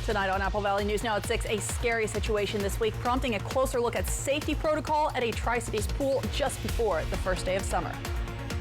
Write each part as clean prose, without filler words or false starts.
Tonight on Apple Valley News Now at 6, a scary situation this week, prompting a closer look at safety protocol at a Tri-Cities pool just before the first day of summer.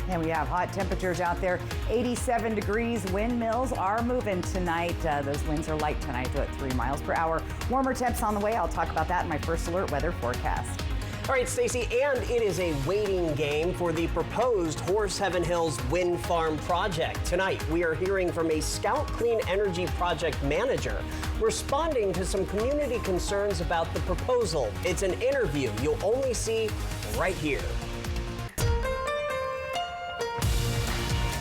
And we have hot temperatures out there, 87 degrees. Windmills are moving tonight. Those winds are light tonight at 3 miles per hour. Warmer temps on the way. I'll talk about that in my first alert weather forecast. All right, Stacey, and it is a waiting game for the proposed Horse Heaven Hills wind farm project. Tonight, we are hearing from a Scout Clean Energy project manager responding to some community concerns about the proposal. It's an interview you'll only see right here.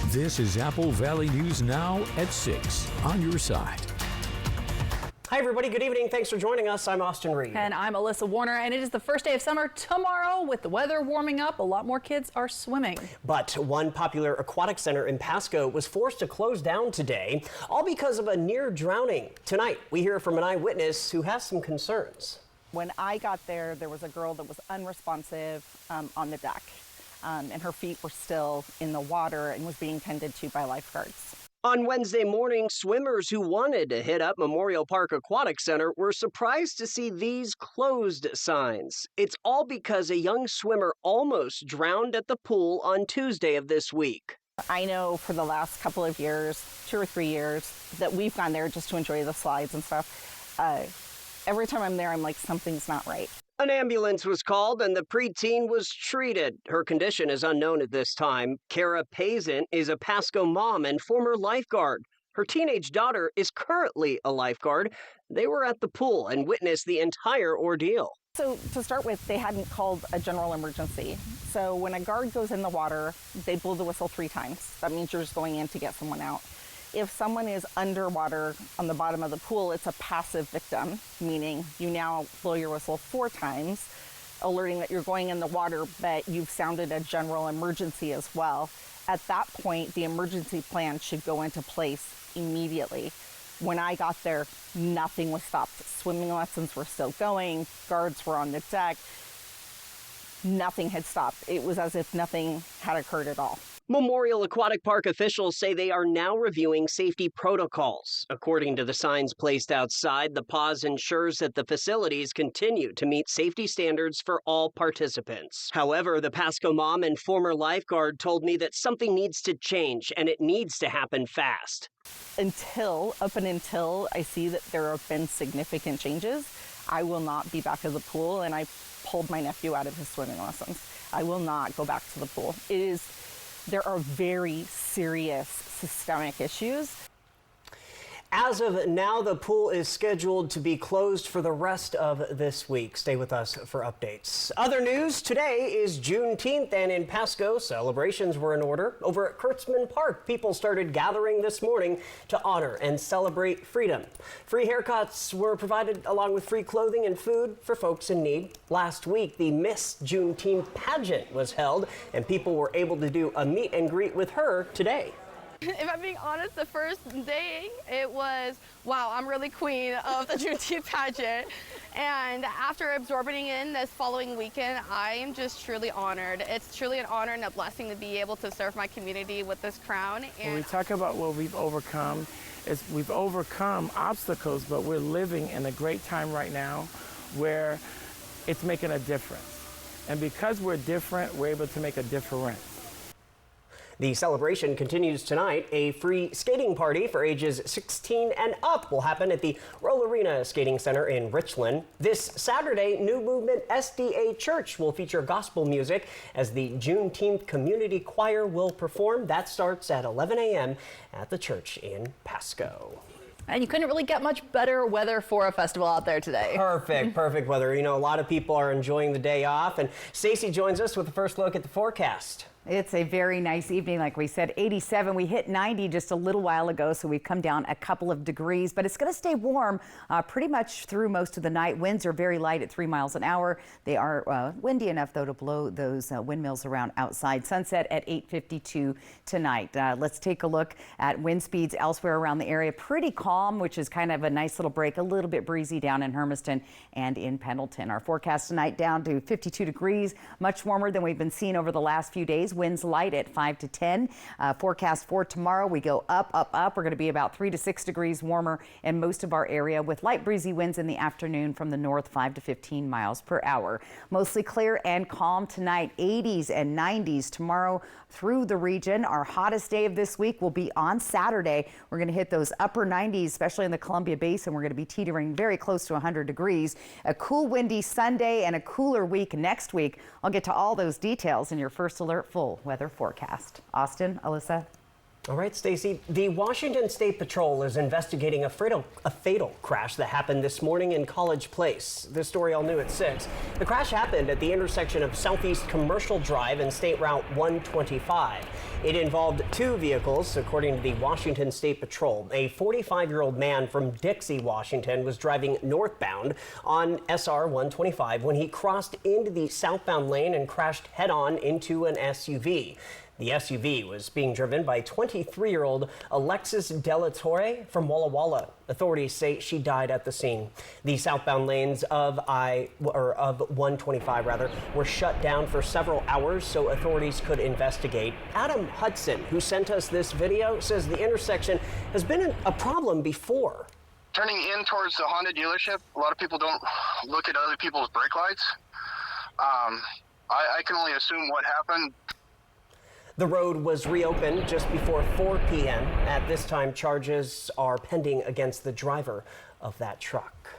This is Apple Valley News Now at 6 on your side. Hi, everybody. Good evening. Thanks for joining us. I'm Austin Reed. And I'm Alyssa Warner, and it is the first day of summer tomorrow. With the weather warming up, a lot more kids are swimming. But one popular aquatic center in Pasco was forced to close down today, all because of a near drowning. Tonight, we hear from an eyewitness who has some concerns. When I got there was a girl that was unresponsive on the deck, and her feet were still in the water and was being tended to by lifeguards. On Wednesday morning, swimmers who wanted to hit up Memorial Park Aquatic Center were surprised to see these closed signs. It's all because a young swimmer almost drowned at the pool on Tuesday of this week. I know for the last couple of years, 2 or 3 years, that we've gone there just to enjoy the slides and stuff. Every time I'm there, I'm like, something's not right. An ambulance was called and the preteen was treated. Her condition is unknown at this time. Kara Pazin is a Pasco mom and former lifeguard. Her teenage daughter is currently a lifeguard. They were at the pool and witnessed the entire ordeal. So to start with, they hadn't called a general emergency. So when a guard goes in the water, they blow the whistle 3 times. That means you're just going in to get someone out. If someone is underwater on the bottom of the pool, it's a passive victim, meaning you now blow your whistle 4 times, alerting that you're going in the water, but you've sounded a general emergency as well. At that point, the emergency plan should go into place immediately. When I got there, nothing was stopped. Swimming lessons were still going, guards were on the deck. Nothing had stopped. It was as if nothing had occurred at all. Memorial Aquatic Park officials say they are now reviewing safety protocols. According to the signs placed outside, the pause ensures that the facilities continue to meet safety standards for all participants. However, the Pasco mom and former lifeguard told me that something needs to change, and it needs to happen fast. Up until I see that there have been significant changes, I will not be back at the pool, and I pulled my nephew out of his swimming lessons. I will not go back to the pool. There are very serious systemic issues. As of now, the pool is scheduled to be closed for the rest of this week. Stay with us for updates. Other news, today is Juneteenth, and in Pasco, celebrations were in order. Over at Kurtzman Park, people started gathering this morning to honor and celebrate freedom. Free haircuts were provided along with free clothing and food for folks in need. Last week, the Miss Juneteenth pageant was held, and people were able to do a meet and greet with her today. If I'm being honest, the first day, it was, wow, I'm really queen of the Juneteenth pageant. And after absorbing in this following weekend, I am just truly honored. It's truly an honor and a blessing to be able to serve my community with this crown. And when we talk about what we've overcome, we've overcome obstacles, but we're living in a great time right now where it's making a difference. And because we're different, we're able to make a difference. The celebration continues tonight. A free skating party for ages 16 and up will happen at the Roll Arena Skating Center in Richland. This Saturday, New Movement SDA Church will feature gospel music as the Juneteenth Community Choir will perform. That starts at 11 a.m. at the church in Pasco. And you couldn't really get much better weather for a festival out there today. Perfect weather. You know, a lot of people are enjoying the day off, and Stacey joins us with the first look at the forecast. It's a very nice evening. Like we said, 87. We hit 90 just a little while ago, so we've come down a couple of degrees, but it's going to stay warm pretty much through most of the night. Winds are very light at 3 miles an hour. They are windy enough, though, to blow those windmills around outside. Sunset at 8:52 tonight. Let's take a look at wind speeds elsewhere around the area. Pretty calm, which is kind of a nice little break. A little bit breezy down in Hermiston and in Pendleton. Our forecast tonight down to 52 degrees, much warmer than we've been seeing over the last few days. winds light at 5 to 10. Forecast for tomorrow, we go up, up, up. We're going to be about 3 to 6 degrees warmer in most of our area with light breezy winds in the afternoon from the north, 5 to 15 miles per hour. Mostly clear and calm tonight, 80s and 90s tomorrow through the region. Our hottest day of this week will be on Saturday. We're going to hit those upper 90s, especially in the Columbia Basin. We're going to be teetering very close to 100 degrees. A cool, windy Sunday and a cooler week next week. I'll get to all those details in your First Alert full weather forecast. Austin, Alyssa. All right, Stacey. The Washington State Patrol is investigating a fatal crash that happened this morning in College Place. This story all new at 6. The crash happened at the intersection of Southeast Commercial Drive and State Route 125. It involved 2 vehicles, according to the Washington State Patrol. A 45-year-old man from Dixie, Washington, was driving northbound on SR 125 when he crossed into the southbound lane and crashed head-on into an SUV. The SUV was being driven by 23-year-old Alexis Delatorre from Walla Walla. Authorities say she died at the scene. The southbound lanes of 125 were shut down for several hours so authorities could investigate. Adam Hudson, who sent us this video, says the intersection has been a problem before. Turning in towards the Honda dealership, a lot of people don't look at other people's brake lights. I can only assume what happened. The road was reopened just before 4 p.m. At this time, charges are pending against the driver of that truck.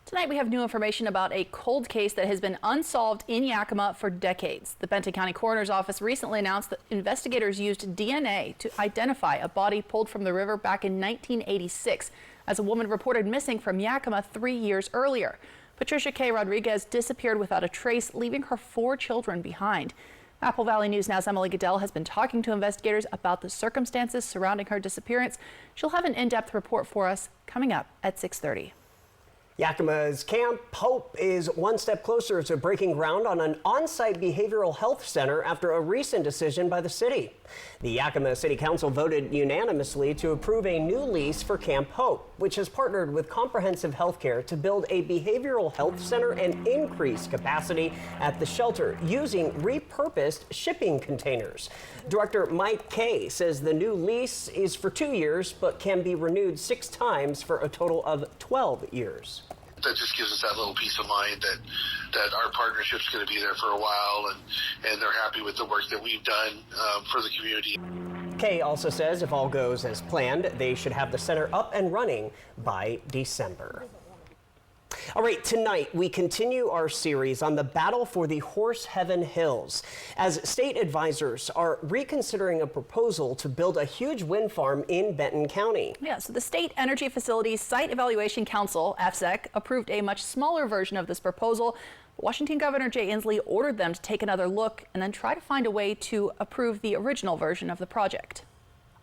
Tonight we have new information about a cold case that has been unsolved in Yakima for decades. The Benton County Coroner's Office recently announced that investigators used DNA to identify a body pulled from the river back in 1986 as a woman reported missing from Yakima 3 years earlier. Patricia K. Rodriguez disappeared without a trace, leaving her 4 children behind. Apple Valley News Now's Emily Goodell has been talking to investigators about the circumstances surrounding her disappearance. She'll have an in-depth report for us coming up at 6:30. Yakima's Camp Hope is one step closer to breaking ground on an on-site behavioral health center after a recent decision by the city. The Yakima City Council voted unanimously to approve a new lease for Camp Hope, which has partnered with Comprehensive Healthcare to build a behavioral health center and increase capacity at the shelter using repurposed shipping containers. Director Mike Kay says the new lease is for 2 years, but can be renewed 6 times for a total of 12 years. That just gives us that little peace of mind that our partnership's going to be there for a while, and they're happy with the work that we've done for the community. Kay also says if all goes as planned, they should have the center up and running by December. All right, tonight we continue our series on the battle for the Horse Heaven Hills as state advisors are reconsidering a proposal to build a huge wind farm in Benton County. Yeah, so the State Energy Facilities Site Evaluation Council, FSEC, approved a much smaller version of this proposal. Washington Governor Jay Inslee ordered them to take another look and then try to find a way to approve the original version of the project.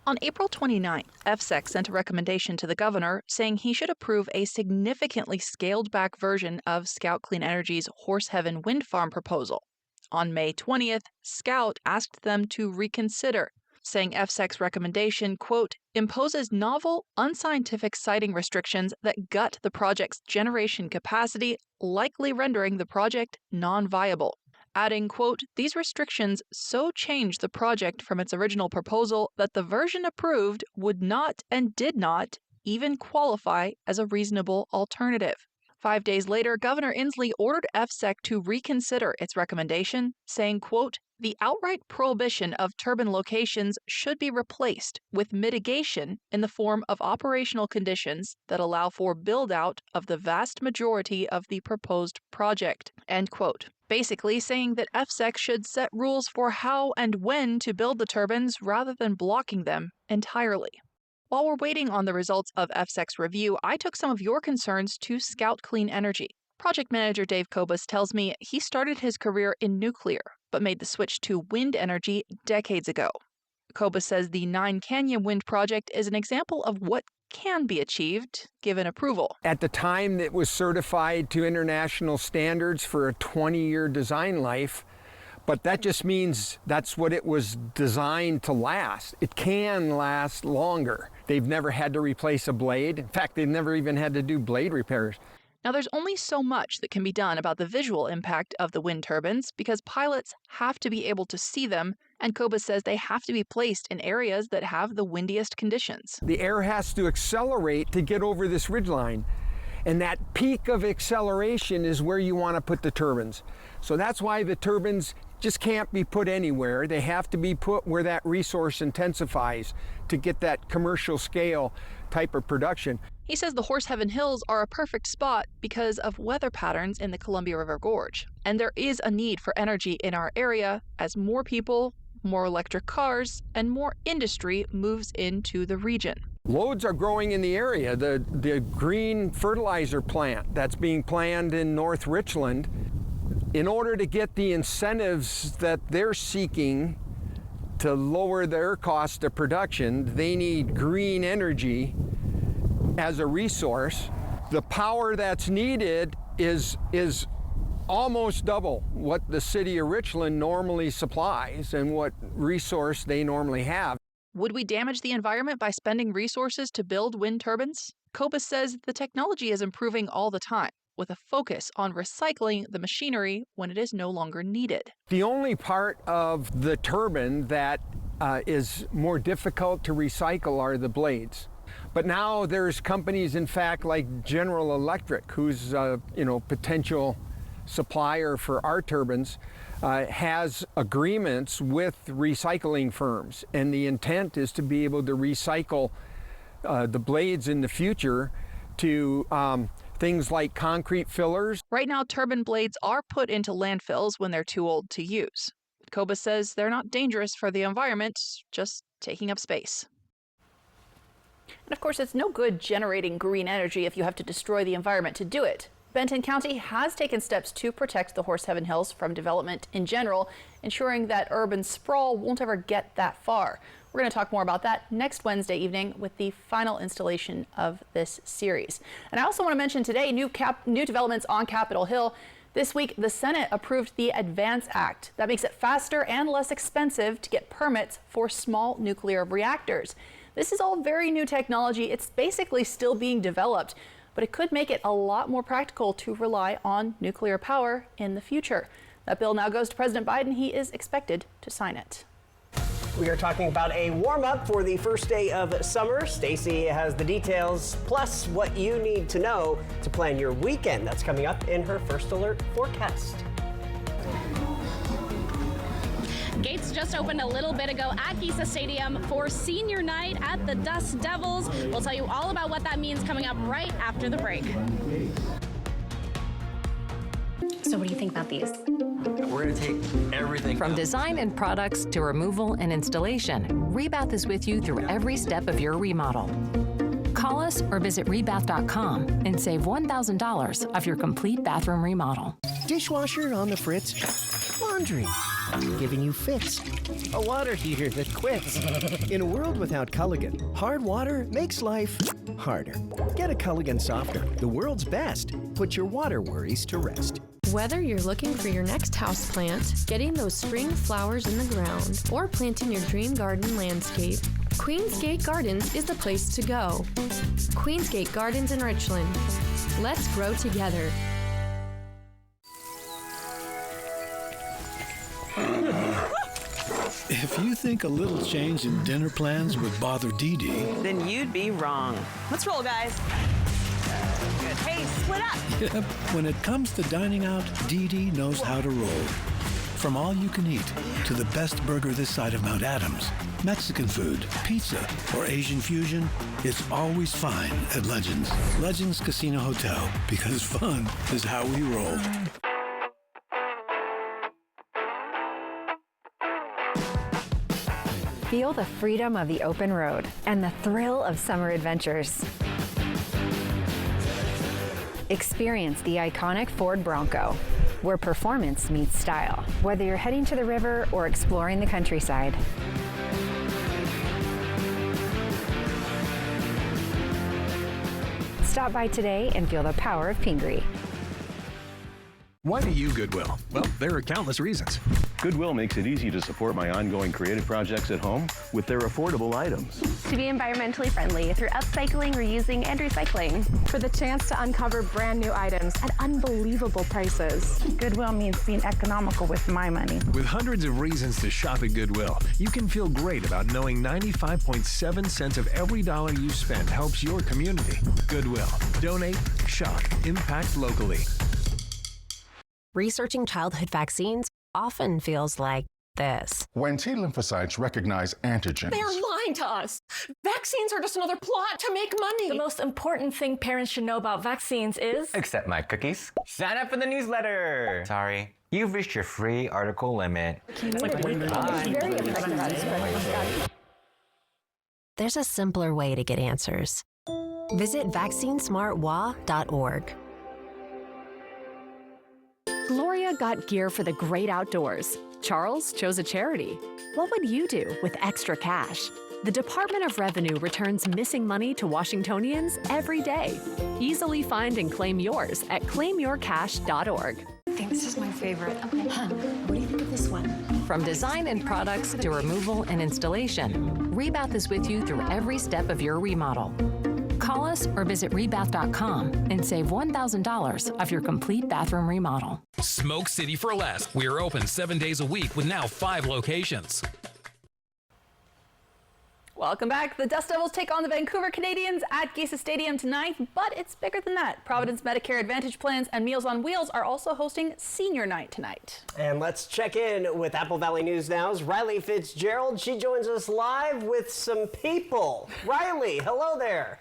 On April 29th, FSEC sent a recommendation to the governor saying he should approve a significantly scaled-back version of Scout Clean Energy's Horse Heaven wind farm proposal. On May 20th, Scout asked them to reconsider, saying FSEC's recommendation, quote, imposes novel, unscientific siting restrictions that gut the project's generation capacity, likely rendering the project non-viable. Adding, quote, these restrictions so change the project from its original proposal that the version approved would not and did not even qualify as a reasonable alternative. 5 days later, Governor Inslee ordered FSEC to reconsider its recommendation, saying, quote, the outright prohibition of turbine locations should be replaced with mitigation in the form of operational conditions that allow for build-out of the vast majority of the proposed project, end quote. Basically saying that FSEC should set rules for how and when to build the turbines rather than blocking them entirely. While we're waiting on the results of FSEC's review, I took some of your concerns to Scout Clean Energy. Project manager Dave Kobus tells me he started his career in nuclear, but made the switch to wind energy decades ago. Kobus says the Nine Canyon Wind Project is an example of what can be achieved given approval. At the time it was certified to international standards for a 20-year design life, but that just means that's what it was designed to last. It can last longer. They've never had to replace a blade. In fact, they've never even had to do blade repairs. Now, there's only so much that can be done about the visual impact of the wind turbines because pilots have to be able to see them And Kobus says they have to be placed in areas that have the windiest conditions. The air has to accelerate to get over this ridgeline. And that peak of acceleration is where you want to put the turbines. So that's why the turbines just can't be put anywhere. They have to be put where that resource intensifies to get that commercial scale type of production. He says the Horseheaven Hills are a perfect spot because of weather patterns in the Columbia River Gorge. And there is a need for energy in our area as more people, more electric cars, and more industry moves into the region. Loads are growing in the area. The green fertilizer plant that's being planned in North Richland, in order to get the incentives that they're seeking to lower their cost of production, they need green energy as a resource. The power that's needed is almost double what the city of Richland normally supplies and what resource they normally have. Would we damage the environment by spending resources to build wind turbines? Kobus says the technology is improving all the time, with a focus on recycling the machinery when it is no longer needed. The only part of the turbine that is more difficult to recycle are the blades. But now there's companies, in fact, like General Electric, who's potential supplier for our turbines, has agreements with recycling firms. And the intent is to be able to recycle the blades in the future to things like concrete fillers. Right now, turbine blades are put into landfills when they're too old to use. Kobus says they're not dangerous for the environment, just taking up space. And of course, it's no good generating green energy if you have to destroy the environment to do it. Benton County has taken steps to protect the Horseheaven Hills from development in general, ensuring that urban sprawl won't ever get that far. We're going to talk more about that next Wednesday evening with the final installation of this series. And I also want to mention today new developments on Capitol Hill. This week, the Senate approved the ADVANCE Act. That makes it faster and less expensive to get permits for small nuclear reactors. This is all very new technology. It's basically still being developed, but it could make it a lot more practical to rely on nuclear power in the future. That bill now goes to President Biden. He is expected to sign it. We are talking about a warm-up for the first day of summer. Stacy has the details, plus what you need to know to plan your weekend. That's coming up in her First Alert forecast. Gates just opened a little bit ago at Gisa Stadium for senior night at the Dust Devils. We'll tell you all about what that means coming up right after the break. So what do you think about these? We're going to take everything. From design and products to removal and installation, Rebath is with you through every step of your remodel. Call us or visit rebath.com and save $1,000 off your complete bathroom remodel. Dishwasher on the fritz. Laundry giving you fits. A water heater that quits. In a world without Culligan, hard water makes life harder. Get a Culligan softener, the world's best. Put your water worries to rest. Whether you're looking for your next houseplant, getting those spring flowers in the ground, or planting your dream garden landscape, Queensgate Gardens is the place to go. Queensgate Gardens in Richland. Let's grow together. If you think a little change in dinner plans would bother Dee Dee, then you'd be wrong. Let's roll, guys. Good. Hey, split up. Yep, when it comes to dining out, Dee Dee knows how to roll. From all you can eat to the best burger this side of Mount Adams, Mexican food, pizza, or Asian fusion, it's always fine at Legends. Legends Casino Hotel, because fun is how we roll. Feel the freedom of the open road and the thrill of summer adventures. Experience the iconic Ford Bronco, where performance meets style, whether you're heading to the river or exploring the countryside. Stop by today and feel the power of Pingree. Why do you Goodwill? Well, there are countless reasons. Goodwill makes it easy to support my ongoing creative projects at home with their affordable items. To be environmentally friendly through upcycling, reusing, and recycling. For the chance to uncover brand new items at unbelievable prices. Goodwill means being economical with my money. With hundreds of reasons to shop at Goodwill, you can feel great about knowing 95.7 cents of every dollar you spend helps your community. Goodwill. Donate, shop, impact locally. Researching childhood vaccines often feels like this. When T lymphocytes recognize antigens, they're lying to us. Vaccines are just another plot to make money. The most important thing parents should know about vaccines is... Accept my cookies. Sign up for the newsletter. Sorry. You've reached your free article limit. There's a simpler way to get answers. Visit vaccinesmartwa.org. Gloria got gear for the great outdoors. Charles chose a charity. What would you do with extra cash? The Department of Revenue returns missing money to Washingtonians every day. Easily find and claim yours at claimyourcash.org. I think this is my favorite. Okay. What do you think of this one? From design and products to removal and installation, Rebath is with you through every step of your remodel. Call us or visit rebath.com and save $1,000 of your complete bathroom remodel. Smoke City for Less. We are open 7 days a week with now 5 locations. Welcome back. The Dust Devils take on the Vancouver Canadians at Giza Stadium tonight, but it's bigger than that. Providence Medicare Advantage Plans and Meals on Wheels are also hosting Senior Night tonight. And let's check in with Apple Valley News Now's Riley Fitzgerald. She joins us live with some people. Riley, hello there.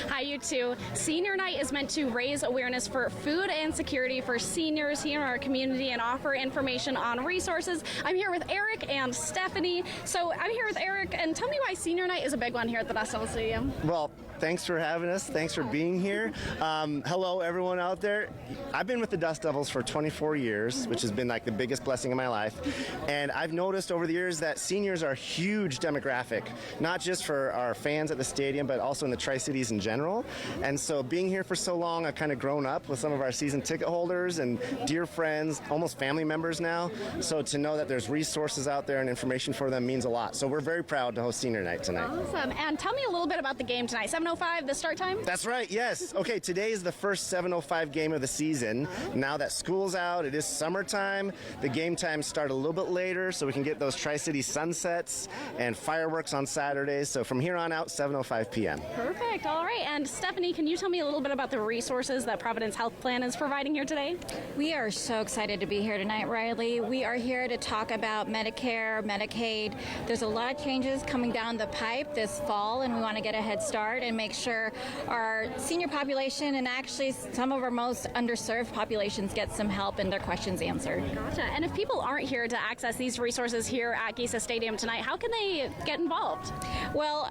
Hi, you two. Senior Night is meant to raise awareness for food and security for seniors here in our community and offer information on resources. I'm here with Eric and Stephanie. So I'm here with Eric, and tell me why Senior Night is a big one here at the Dust Devil Stadium. Well, thanks for having us. Thanks for being here. Hello, everyone out there. I've been with the Dust Devils for 24 years, which has been like the biggest blessing of my life. And I've noticed over the years that seniors are a huge demographic, not just for our fans at the stadium, but also in the Tri-Cities in general. And so being here for so long, I've kind of grown up with some of our season ticket holders and dear friends, almost family members now. So to know that there's resources out there and information for them means a lot. So we're very proud to host Senior Night tonight. Awesome. And tell me a little bit about the game tonight. 7:05, the start time? That's right, yes. Okay, today is the first 7:05 game of the season. Now that school's out, it is summertime. The game times start a little bit later so we can get those Tri-City sunsets and fireworks on Saturdays. So from here on out, 7:05 p.m. Perfect. All right. And Stephanie, can you tell me a little bit about the resources that Providence Health Plan is providing here today? We are so excited to be here tonight, Riley. We are here to talk about Medicare, Medicaid. There's a lot of changes coming down the pipe this fall, and we want to get a head start and make sure our senior population and actually some of our most underserved populations get some help and their questions answered. Gotcha. And if people aren't here to access these resources here at Giza Stadium tonight, how can they get involved? Well,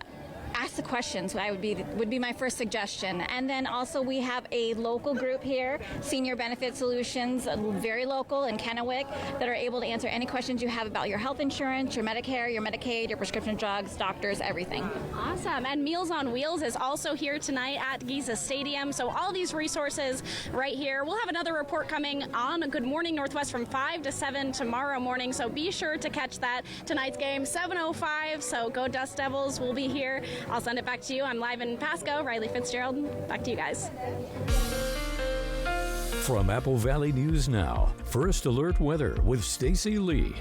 ask the questions would be my first suggestion. And then also we have a local group here, Senior Benefit Solutions, very local in Kennewick, that are able to answer any questions you have about your health insurance, your Medicare, your Medicaid, your prescription drugs, doctors, everything. Awesome. And Meals on Wheels is also here tonight at Giza Stadium. So all these resources right here. We'll have another report coming on Good Morning Northwest from 5 to 7 tomorrow morning. So be sure to catch that. Tonight's game, 7:05. So go Dust Devils. We'll be here. I'll send it back to you. I'm live in Pasco. Riley Fitzgerald. Back to you guys. From Apple Valley News Now, First Alert Weather with Stacy Lee.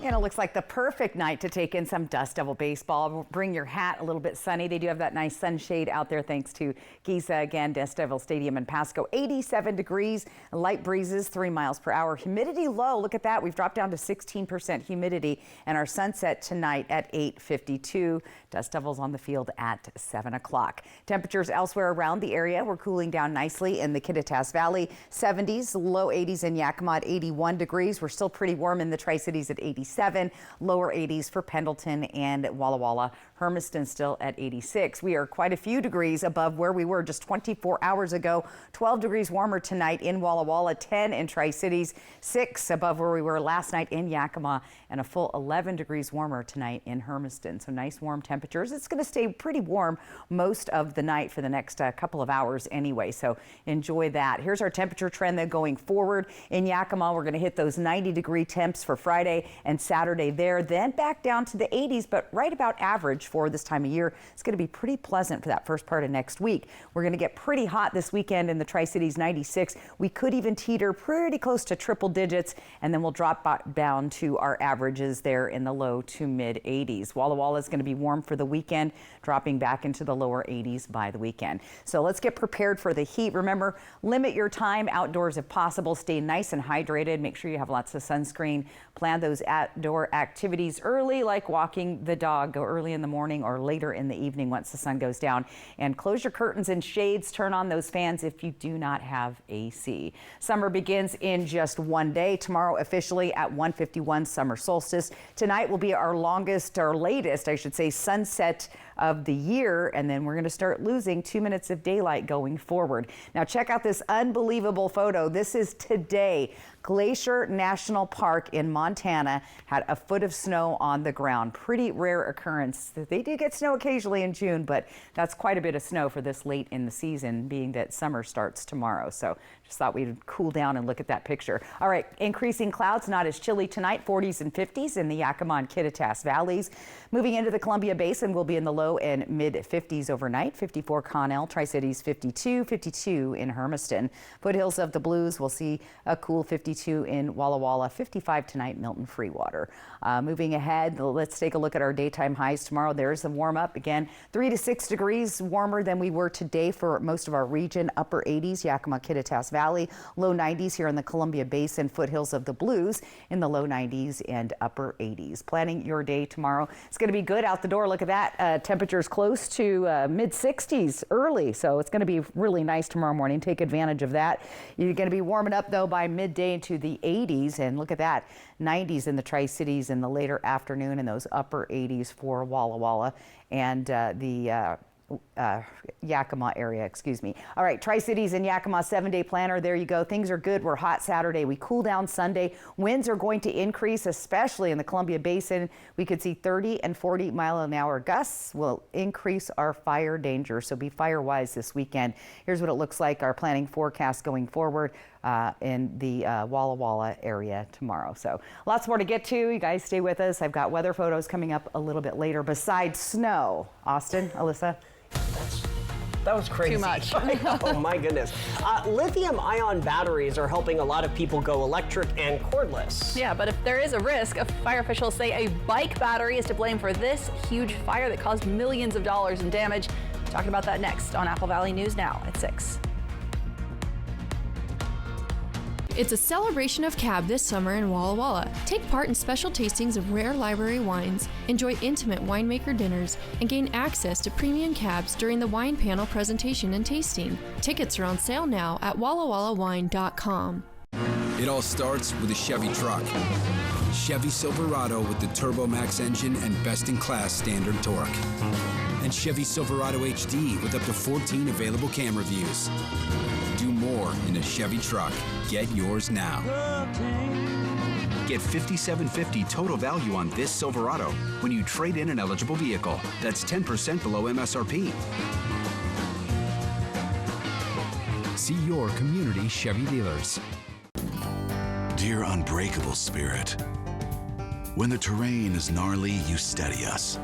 And it looks like the perfect night to take in some Dust Devil baseball. Bring your hat, a little bit sunny. They do have that nice sunshade out there thanks to Giza. Again, Dust Devil Stadium in Pasco, 87 degrees, light breezes, 3 miles per hour. Humidity low, look at that. We've dropped down to 16% humidity, and our sunset tonight at 8:52. Dust Devils on the field at 7 o'clock. Temperatures elsewhere around the area were cooling down nicely in the Kittitas Valley, 70s, low 80s in Yakima at 81 degrees. We're still pretty warm in the Tri-Cities at 86. 87, lower 80s for Pendleton and Walla Walla. Hermiston still at 86. We are quite a few degrees above where we were just 24 hours ago. 12 degrees warmer tonight in Walla Walla, 10 in Tri-Cities, 6 above where we were last night in Yakima, and a full 11 degrees warmer tonight in Hermiston. So nice warm temperatures. It's going to stay pretty warm most of the night for the next couple of hours anyway, so enjoy that. Here's our temperature trend then going forward. In Yakima, we're going to hit those 90-degree temps for Friday and Saturday there, then back down to the 80s, but right about average for this time of year. It's going to be pretty pleasant for that first part of next week. We're going to get pretty hot this weekend in the Tri-Cities, 96. We could even teeter pretty close to triple digits, and then we'll drop down to our averages there in the low to mid 80s. Walla Walla is going to be warm for the weekend, dropping back into the lower 80s by the weekend. So let's get prepared for the heat. Remember, limit your time outdoors if possible. Stay nice and hydrated. Make sure you have lots of sunscreen. Plan those outdoor activities early, like walking the dog. Go early in the morning or later in the evening once the sun goes down. And close your curtains and shades. Turn on those fans if you do not have AC. Summer begins in just one day. Tomorrow officially at 1:51 summer solstice. Tonight will be our longest, or latest, I should say, sunset of the year, and then we're going to start losing 2 minutes of daylight going forward. Now check out this unbelievable photo. This is today. Glacier National Park in Montana had a foot of snow on the ground. Pretty rare occurrence. They do get snow occasionally in June, but that's quite a bit of snow for this late in the season, being that summer starts tomorrow. So just thought we'd cool down and look at that picture. All right, increasing clouds, not as chilly tonight, 40s and 50s in the Yakima and Kittitas valleys. Moving into the Columbia Basin, we'll be in the low and mid 50s overnight. 54 Connell, Tri-Cities 52, 52 in Hermiston. Foothills of the Blues, we'll see a cool 52 in Walla Walla, 55 tonight, Milton Freewater. Moving ahead, let's take a look at our daytime highs tomorrow. There's a warm up again, 3 to 6 degrees warmer than we were today for most of our region. Upper 80s, Yakima, Kittitas Valley, low 90s here in the Columbia Basin. Foothills of the Blues in the low 90s and upper 80s. Planning your day tomorrow. It's going to be good out the door. Look at that. Temperatures close to mid 60s early, so it's going to be really nice tomorrow morning. Take advantage of that. You're going to be warming up though by midday into the 80s, and look at that, 90s in the Tri-Cities in the later afternoon, and those upper 80s for Walla Walla and the Yakima area, excuse me. All right, Tri-Cities and Yakima 7-day planner. There you go. Things are good. We're hot Saturday. We cool down Sunday. Winds are going to increase, especially in the Columbia Basin. We could see 30 and 40 mile-an-hour gusts. Will increase our fire danger, so be fire wise this weekend. Here's what it looks like, our planning forecast going forward in the Walla Walla area tomorrow. So lots more to get to. You guys stay with us. I've got weather photos coming up a little bit later besides snow. Austin, Alyssa. That was crazy. Too much. Oh my goodness. Lithium-ion batteries are helping a lot of people go electric and cordless. Yeah, but if there is a risk, fire officials say a bike battery is to blame for this huge fire that caused millions of dollars in damage. Talking about that next on Apple Valley News Now at 6. It's a celebration of cab this summer in Walla Walla. Take part in special tastings of rare library wines, enjoy intimate winemaker dinners, and gain access to premium cabs during the wine panel presentation and tasting. Tickets are on sale now at wallawallawine.com. It all starts with a Chevy truck. Chevy Silverado with the Turbo Max engine and best-in-class standard torque. And Chevy Silverado HD with up to 14 available camera views. Do more in a Chevy truck. Get yours now. Get $5,750 total value on this Silverado when you trade in an eligible vehicle. That's 10% below MSRP. See your community Chevy dealers. Dear unbreakable spirit, when the terrain is gnarly, you steady us.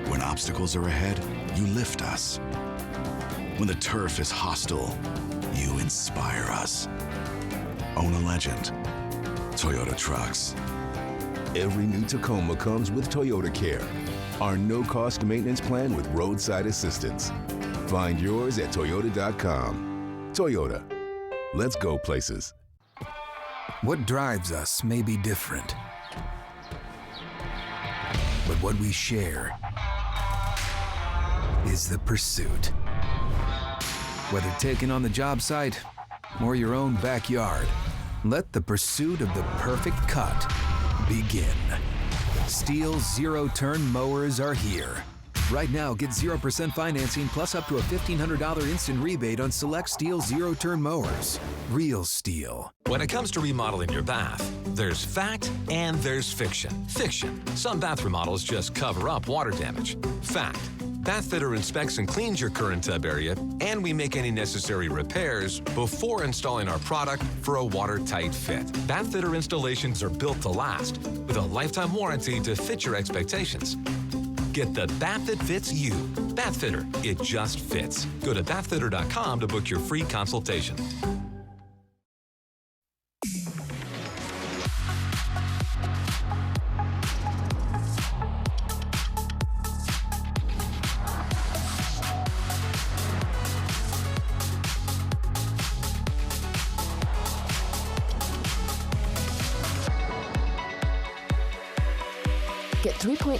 When obstacles are ahead, you lift us. When the turf is hostile, you inspire us. Own a legend. Toyota Trucks. Every new Tacoma comes with Toyota Care, our no-cost maintenance plan with roadside assistance. Find yours at Toyota.com. Toyota. Let's go places. What drives us may be different, but what we share is the pursuit. Whether taken on the job site or your own backyard, let the pursuit of the perfect cut begin. Steel zero-turn mowers are here. Right now, get 0% financing plus up to a $1,500 instant rebate on select Steel zero-turn mowers. Real Steel. When it comes to remodeling your bath, there's fact and there's fiction. Fiction. Some bath remodels just cover up water damage. Fact. Bathfitter inspects and cleans your current tub area, and we make any necessary repairs before installing our product for a watertight fit. Bathfitter installations are built to last, with a lifetime warranty to fit your expectations. Get the bath that fits you. Bathfitter, it just fits. Go to bathfitter.com to book your free consultation. Get 3.9%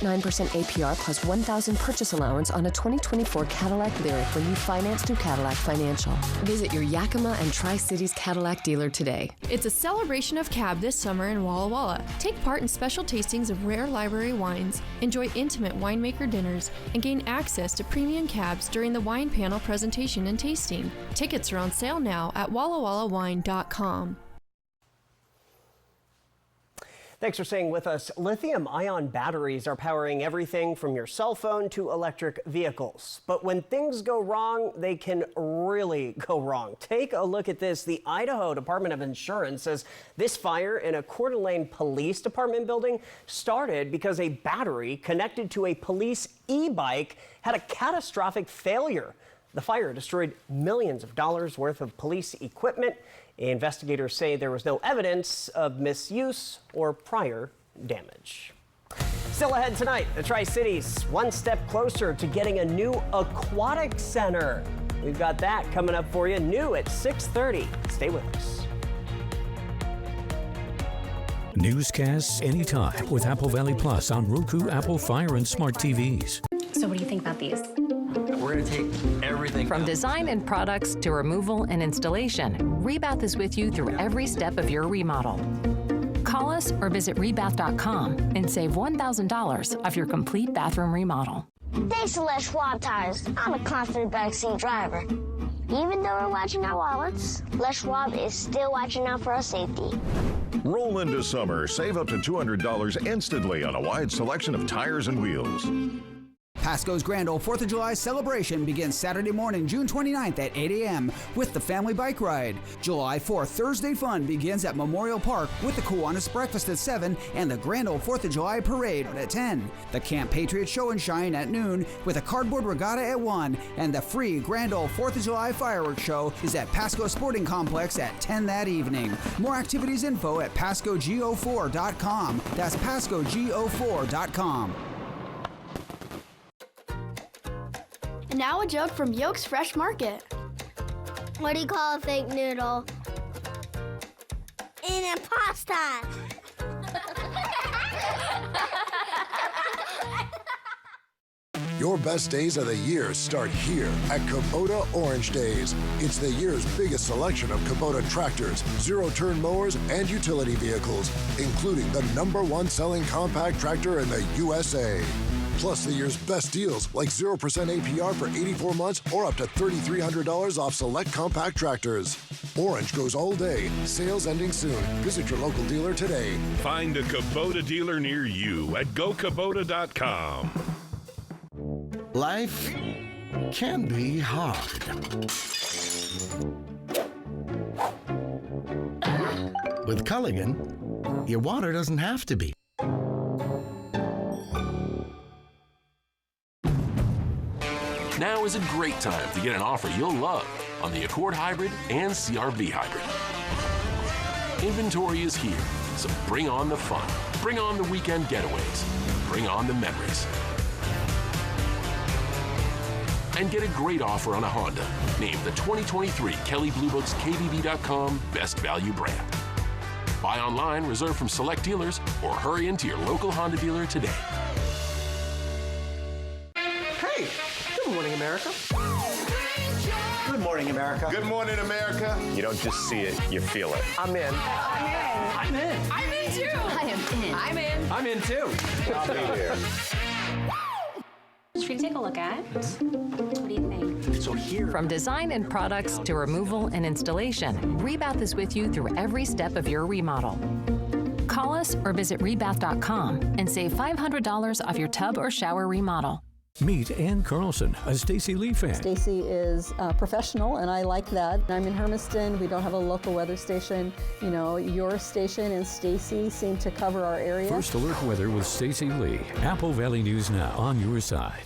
APR plus $1,000 purchase allowance on a 2024 Cadillac Lyriq when you finance through Cadillac Financial. Visit your Yakima and Tri-Cities Cadillac dealer today. It's a celebration of cab this summer in Walla Walla. Take part in special tastings of rare library wines, enjoy intimate winemaker dinners, and gain access to premium cabs during the wine panel presentation and tasting. Tickets are on sale now at wallawallawine.com. Thanks for staying with us. Lithium-ion batteries are powering everything from your cell phone to electric vehicles. But when things go wrong, they can really go wrong. Take a look at this. The Idaho Department of Insurance says this fire in a Coeur d'Alene Police Department building started because a battery connected to a police e-bike had a catastrophic failure. The fire destroyed millions of dollars worth of police equipment. Investigators say there was no evidence of misuse or prior damage. Still ahead tonight, the Tri-Cities one step closer to getting a new aquatic center. We've got that coming up for you, new at 6:30. Stay with us. Newscasts anytime with Apple Valley Plus on Roku, Apple Fire, and smart TVs. So what do you think about these? We're going to take everything. From design and products to removal and installation, Rebath is with you through every step of your remodel. Call us or visit rebath.com and save $1,000 off your complete bathroom remodel. Thanks to Les Schwab Tires, I'm a confident backseat driver. Even though we're watching our wallets, Les Schwab is still watching out for our safety. Roll into summer. Save up to $200 instantly on a wide selection of tires and wheels. Pasco's Grand Ole 4th of July celebration begins Saturday morning, June 29th at 8 a.m. with the family bike ride. July 4th Thursday fun begins at Memorial Park with the Kiwanis Breakfast at 7 and the Grand Ole 4th of July Parade at 10. The Camp Patriot Show and Shine at noon with a cardboard regatta at 1, and the free Grand Ole 4th of July Fireworks Show is at Pasco Sporting Complex at 10 that evening. More activities info at PascoGO4.com. That's PascoGO4.com. And now a joke from Yolk's Fresh Market. What do you call a fake noodle? An imposter. Your best days of the year start here at Kubota Orange Days. It's the year's biggest selection of Kubota tractors, zero-turn mowers, and utility vehicles, including the #1 selling compact tractor in the USA. Plus the year's best deals, like 0% APR for 84 months or up to $3,300 off select compact tractors. Orange goes all day. Sales ending soon. Visit your local dealer today. Find a Kubota dealer near you at GoKubota.com. Life can be hard. With Culligan, your water doesn't have to be. Now is a great time to get an offer you'll love on the Accord Hybrid and CR-V Hybrid. Inventory is here, so bring on the fun. Bring on the weekend getaways. Bring on the memories. And get a great offer on a Honda, named the 2023 Kelley Blue Book's KBB.com Best Value Brand. Buy online, reserve from select dealers, or hurry into your local Honda dealer today. Hey, good morning, America. Good morning. morning, America. Good morning, America. You don't just see it, you feel it. I'm in. I'm in. I'm in too. I am in. I'm in. I'm in too. I'll be here. Should we take a look at it? What do you think? So here. From design and products to removal and installation, Rebath is with you through every step of your remodel. Call us or visit rebath.com and save $500 off your tub or shower remodel. Meet Ann Carlson, a Stacey Lee fan. Stacey is professional, and I like that. I'm in Hermiston. We don't have a local weather station. You know, your station and Stacey seem to cover our area. First Alert Weather with Stacey Lee. Apple Valley News Now, on your side.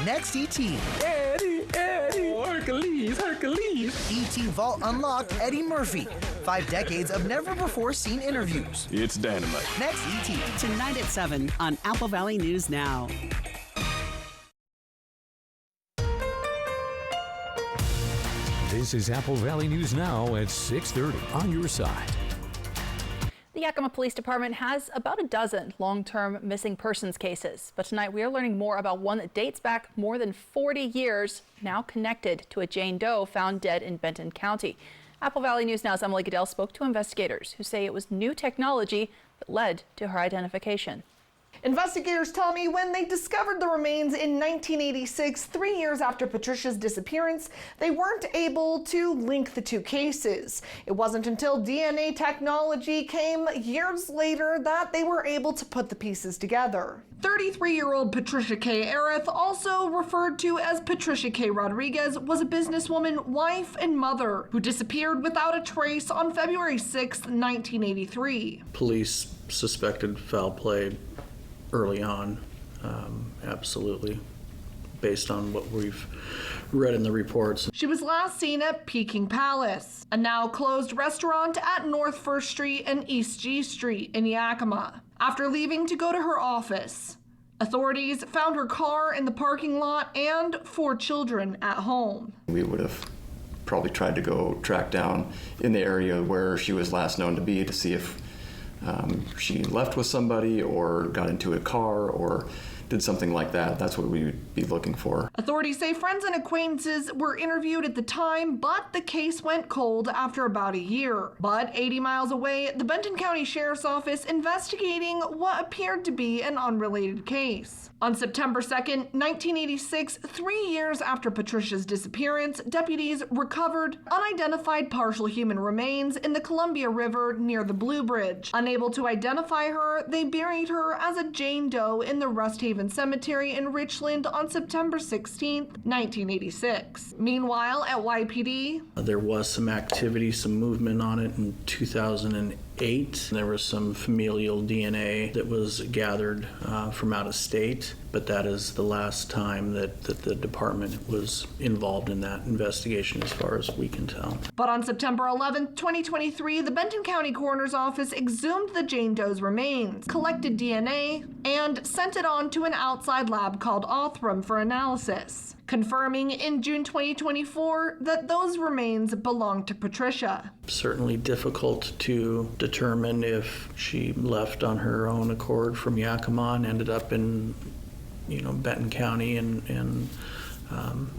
Next ET. Eddie. Oh, Hercules. ET Vault Unlocked Eddie Murphy. 5 decades of never-before-seen interviews. It's dynamite. Next ET. Tonight at 7 on Apple Valley News Now. This is Apple Valley News Now at 6:30, on your side. The Yakima Police Department has about a dozen long-term missing persons cases, but tonight we are learning more about one that dates back more than 40 years, now connected to a Jane Doe found dead in Benton County. Apple Valley News Now's Emily Goodell spoke to investigators who say it was new technology that led to her identification. Investigators tell me when they discovered the remains in 1986, 3 years after Patricia's disappearance, they weren't able to link the two cases. It wasn't until DNA technology came years later that they were able to put the pieces together. 33-year-old Patricia K. Arith, also referred to as Patricia K. Rodriguez, was a businesswoman, wife, and mother who disappeared without a trace on February 6, 1983. Police suspected foul play early on, absolutely, based on what we've read in the reports. She was last seen at Peking Palace, a now closed restaurant at North First Street and East G Street in Yakima. After leaving to go to her office, authorities found her car in the parking lot and 4 children at home. We would have probably tried to go track down in the area where she was last known to be to see if she left with somebody or got into a car or did something like that. That's what we would be looking for. Authorities say friends and acquaintances were interviewed at the time, but the case went cold after about a year. But 80 miles away, the Benton County Sheriff's Office investigating what appeared to be an unrelated case. On September 2nd, 1986, 3 years after Patricia's disappearance, deputies recovered unidentified partial human remains in the Columbia River near the Blue Bridge. Unable to identify her, they buried her as a Jane Doe in the Rust Haven Cemetery in Richland on September 16, 1986. Meanwhile, at YPD, There was some activity, some movement on it in 2008. There was some familial DNA that was gathered from out of state, but that is the last time that the department was involved in that investigation as far as we can tell. But on September 11, 2023, the Benton County Coroner's Office exhumed the Jane Doe's remains, collected DNA, and sent it on to an outside lab called Othram for analysis, confirming in June 2024 that those remains belonged to Patricia. Certainly difficult to determine if she left on her own accord from Yakima and ended up in Benton County and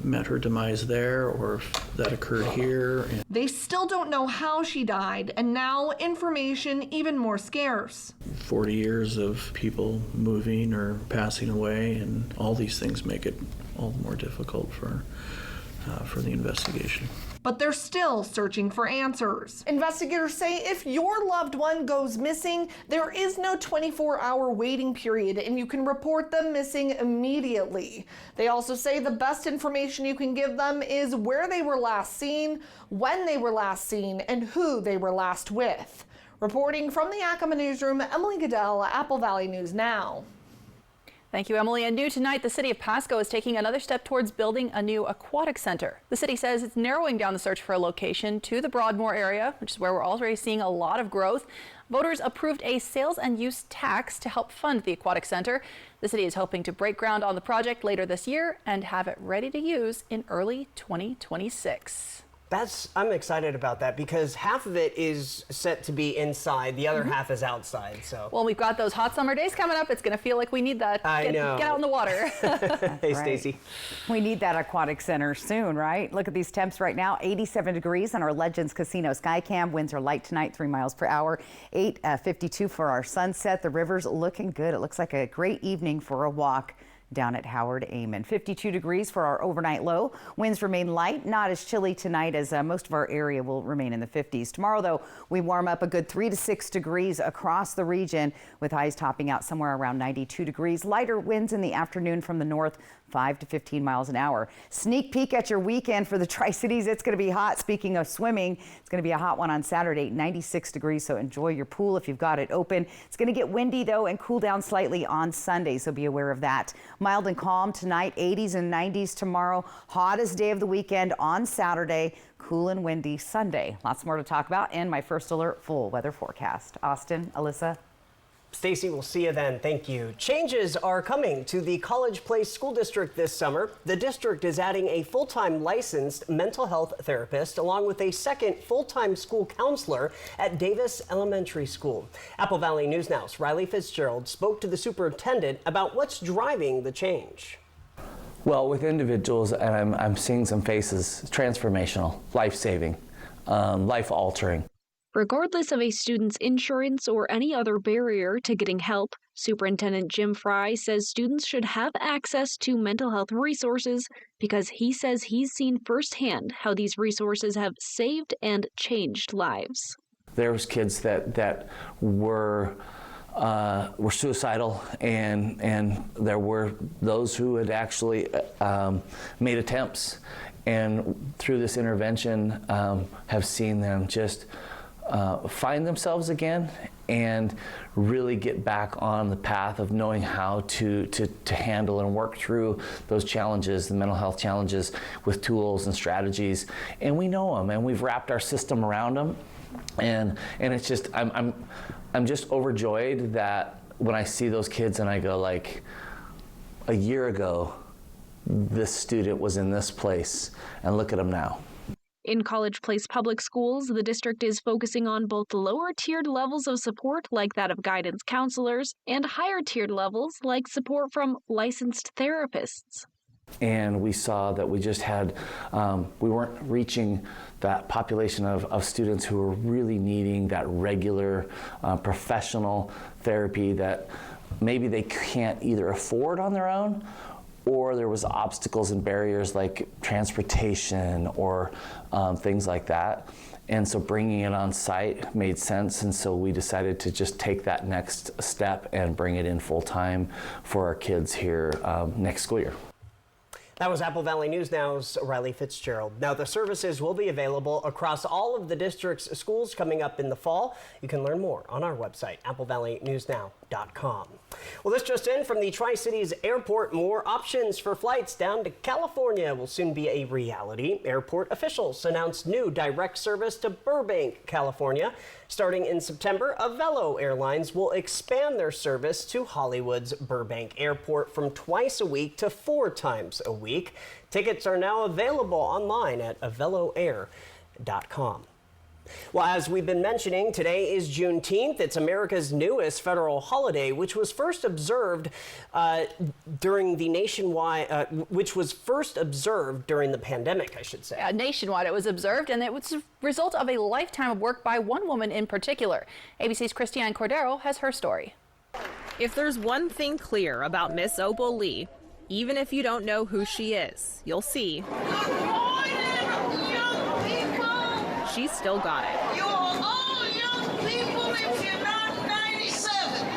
met her demise there, or if that occurred here. They still don't know how she died, and now information even more scarce. 40 years of people moving or passing away, and all these things make it all the more difficult for the investigation. But they're still searching for answers. Investigators say if your loved one goes missing, there is no 24-hour waiting period and you can report them missing immediately. They also say the best information you can give them is where they were last seen, when they were last seen, and who they were last with. Reporting from the Yakima Newsroom, Emily Goodell, Apple Valley News Now. Thank you, Emily. And new tonight, the city of Pasco is taking another step towards building a new aquatic center. The city says it's narrowing down the search for a location to the Broadmoor area, which is where we're already seeing a lot of growth. Voters approved a sales and use tax to help fund the aquatic center. The city is hoping to break ground on the project later this year and have it ready to use in early 2026. I'm excited about that because half of it is set to be inside, the other half is outside. So. Well, we've got those hot summer days coming up. It's going to feel like we need that. I know. Get out in the water. Hey, Stacy. We need that aquatic center soon, right? Look at these temps right now. 87 degrees on our Legends Casino Skycam. Winds are light tonight, 3 miles per hour. 8:52 for our sunset. The river's looking good. It looks like a great evening for a walk down at Howard Amen. 52 degrees for our overnight low. Winds remain light, not as chilly tonight as most of our area will remain in the 50s. Tomorrow, though, we warm up a good 3 to 6 degrees across the region with highs topping out somewhere around 92 degrees. Lighter winds in the afternoon from the north, 5 to 15 miles an hour. Sneak peek at your weekend for the Tri-Cities. It's going to be hot. Speaking of swimming, it's going to be a hot one on Saturday, 96 degrees. So enjoy your pool if you've got it open. It's going to get windy, though, and cool down slightly on Sunday. So be aware of that. Mild and calm tonight, 80s and 90s tomorrow. Hottest day of the weekend on Saturday. Cool and windy Sunday. Lots more to talk about in my first alert full weather forecast. Austin, Alyssa. Stacy, we'll see you then. Thank you. Changes are coming to the College Place School District this summer. The district is adding a full-time licensed mental health therapist along with a second full-time school counselor at Davis Elementary School. Apple Valley News Now's Riley Fitzgerald spoke to the superintendent about what's driving the change. Well, with individuals, and I'm seeing some faces, transformational, life-saving, life-altering. Regardless of a student's insurance or any other barrier to getting help, Superintendent Jim Fry says students should have access to mental health resources because he says he's seen firsthand how these resources have saved and changed lives. There was kids that were suicidal, and there were those who had actually made attempts, and through this intervention have seen them just find themselves again and really get back on the path of knowing how to handle and work through those challenges, the mental health challenges, with tools and strategies. And we know them, and we've wrapped our system around them. And it's just, I'm just overjoyed that when I see those kids and I go, like, a year ago, this student was in this place, and look at them now. In College Place Public Schools, the district is focusing on both lower-tiered levels of support, like that of guidance counselors, and higher-tiered levels, like support from licensed therapists. And we saw that we just had, we weren't reaching that population of students who were really needing that regular professional therapy that maybe they can't either afford on their own, or there was obstacles and barriers like transportation or things like that. And so bringing it on site made sense, and so we decided to just take that next step and bring it in full time for our kids here next school year. That was Apple Valley News Now's Riley Fitzgerald. Now, the services will be available across all of the district's schools coming up in the fall. You can learn more on our website, applevalleynewsnow.com. Well, this just in from the Tri-Cities Airport. More options for flights down to California will soon be a reality. Airport officials announced new direct service to Burbank, California. Starting in September, Avelo Airlines will expand their service to Hollywood's Burbank Airport from twice a week to 4 times a week. Tickets are now available online at aveloair.com. Well, as we've been mentioning, today is Juneteenth. It's America's newest federal holiday, which was first observed during the pandemic, I should say. Nationwide, it was observed, and it was a result of a lifetime of work by one woman in particular. ABC's Christiane Cordero has her story. If there's one thing clear about Miss Opal Lee, even if you don't know who she is, you'll see. She's still got it. You are all young people if you're not 97.